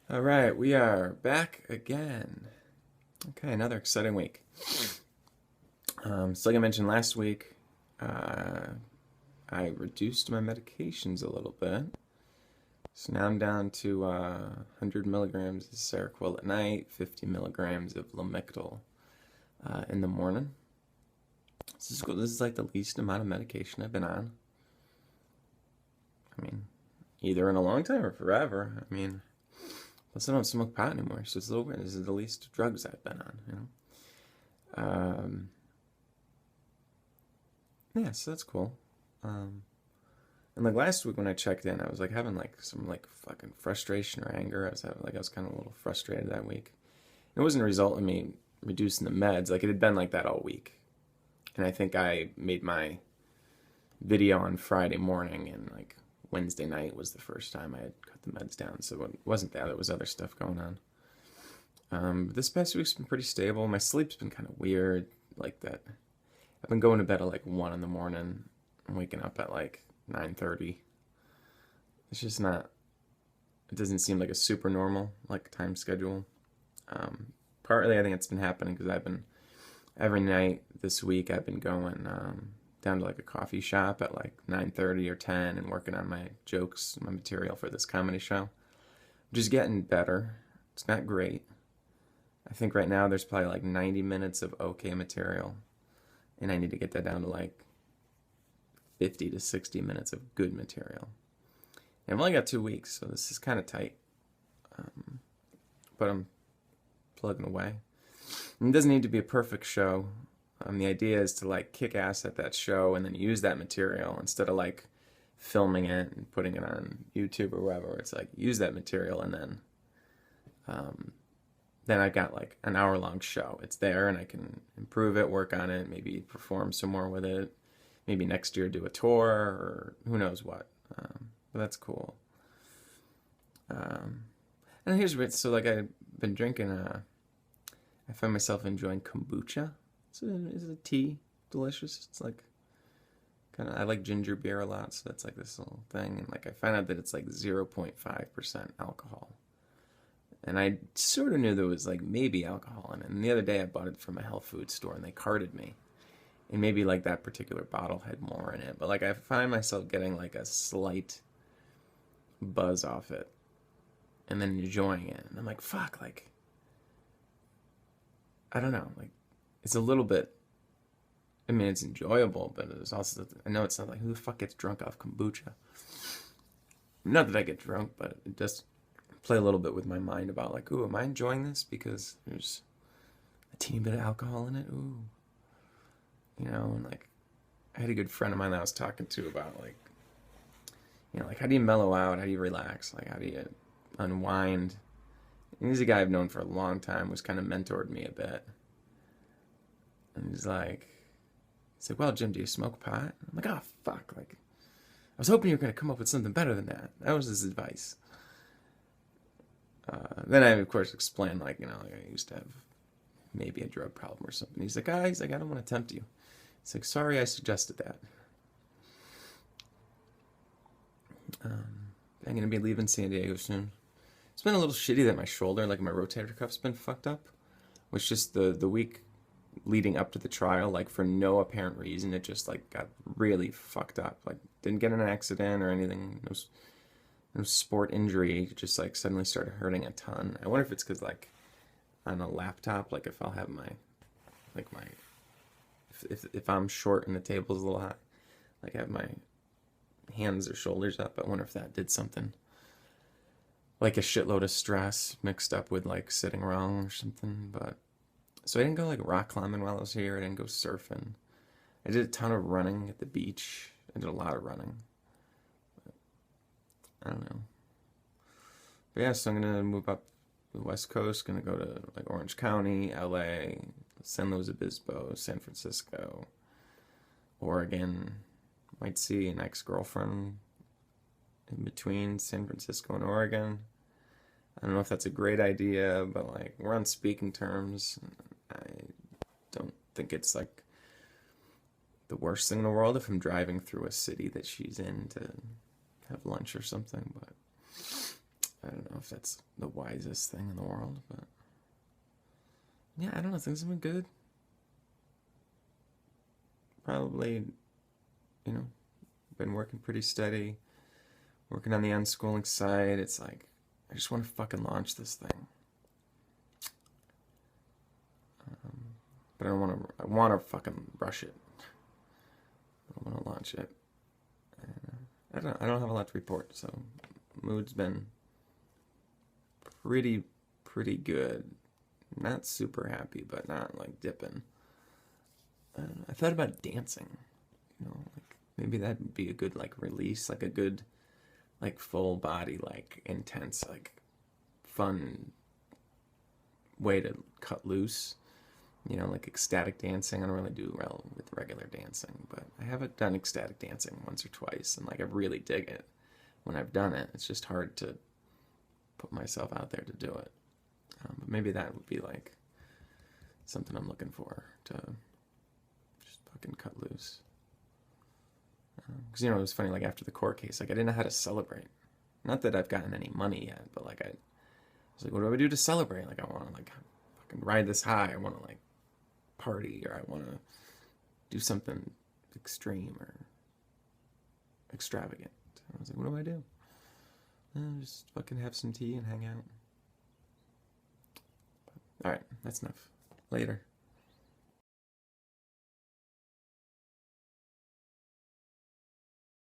All right, we are back again. Okay, another exciting week. So like I mentioned last week, uh, I reduced my medications a little bit. So now I'm down to 100 milligrams of Seroquel at night, 50 milligrams of Lamictal in the morning. This is cool. This is like the least amount of medication I've been on. I mean, either in a long time or forever. I mean, plus I don't smoke pot anymore, so it's a little weird. This is the least drugs I've been on, you know. Yeah, so that's cool. Um, and like last week when I checked in, I was like having like some like fucking frustration or anger. I was kind of a little frustrated that week. It wasn't a result of me reducing the meds. Like it had been like that all week. And I think I made my video on Friday morning, and like Wednesday night was the first time I had cut the meds down. So it wasn't that. There was other stuff going on. This past week's been pretty stable. My sleep's been kind of weird, like that. I've been going to bed at like 1 in the morning and waking up at like 9:30. It's just not. It doesn't seem like a super normal like time schedule. Partly, I think it's been happening because I've been every night this week. I've been going down to like a coffee shop at like 9:30 or 10 and working on my jokes, my material for this comedy show. Just getting better. It's not great. I think right now there's probably like 90 minutes of okay material, and I need to get that down to like 50 to 60 minutes of good material. And I've only got 2 weeks, so this is kind of tight. But I'm plugging away. And it doesn't need to be a perfect show. The idea is to like kick ass at that show and then use that material instead of like filming it and putting it on YouTube or wherever. It's like use that material and then I got like an hour-long show. It's there and I can improve it, work on it, maybe perform some more with it. Maybe next year do a tour or who knows what. But that's cool. And here's what, so like I've been drinking, I find myself enjoying kombucha. It's a tea, delicious. It's like kind of, I like ginger beer a lot, so that's like this little thing. And like I find out that it's like 0.5% alcohol. And I sort of knew there was like maybe alcohol in it. And the other day I bought it from a health food store and they carded me. And maybe like that particular bottle had more in it. But like I find myself getting like a slight buzz off it and then enjoying it. And I'm like, fuck, like, I don't know. Like, it's a little bit, I mean, it's enjoyable, but it's also, I know it's not like, who the fuck gets drunk off kombucha? Not that I get drunk, but it does play a little bit with my mind about like, ooh, am I enjoying this because there's a teeny bit of alcohol in it? Ooh. You know, and like, I had a good friend of mine that I was talking to about like, you know, like how do you mellow out? How do you relax? Like, how do you unwind? And he's a guy I've known for a long time, who's kind of mentored me a bit. And he's like, well, Jim, do you smoke pot? I'm like, oh, fuck. Like, I was hoping you were going to come up with something better than that. That was his advice. Then I, of course, explained, like, you know, like I used to have maybe a drug problem or something. He's like, I don't want to tempt you. It's like, sorry I suggested that. I'm going to be leaving San Diego soon. It's been a little shitty that my shoulder, like my rotator cuff's been fucked up. Which just the week leading up to the trial, like for no apparent reason, it just like got really fucked up. Like didn't get in an accident or anything. No sport injury. It just like suddenly started hurting a ton. I wonder if it's because like on a laptop, like if I'll have my like my if I'm short and the table's a little high, like I have my hands or shoulders up. I wonder if that did something. Like a shitload of stress mixed up with like sitting wrong or something. But so I didn't go like rock climbing while I was here. I didn't go surfing. I did a ton of running at the beach. I did a lot of running. But I don't know. But yeah, so I'm gonna move up the West Coast. Gonna go to like Orange County, LA, San Luis Obispo, San Francisco, Oregon. Might see an ex-girlfriend in between San Francisco and Oregon. I don't know if that's a great idea, but like we're on speaking terms. I don't think it's like the worst thing in the world if I'm driving through a city that she's in to have lunch or something. But I don't know if that's the wisest thing in the world, but yeah, I don't know. Things have been good. Probably, you know, been working pretty steady, working on the unschooling side. It's like, I just want to fucking launch this thing. But I don't want to, I want to fucking rush it. I want to launch it. I don't have a lot to report, so mood's been pretty good. Not super happy, but not like dipping. I thought about dancing, you know, like maybe that'd be a good like release, like a good like full body, like intense, like fun way to cut loose. You know, like ecstatic dancing. I don't really do well with regular dancing, but I haven't done ecstatic dancing once or twice, and like I really dig it when I've done it. It's just hard to put myself out there to do it. But maybe that would be like something I'm looking for to just fucking cut loose. Because, you know, it was funny, like after the court case, like I didn't know how to celebrate. Not that I've gotten any money yet, but like I was like, what do I do to celebrate? Like I want to like fucking ride this high. I want to like party, or I want to do something extreme or extravagant. I was like, what do I do? Just fucking have some tea and hang out. Alright, that's enough. Later.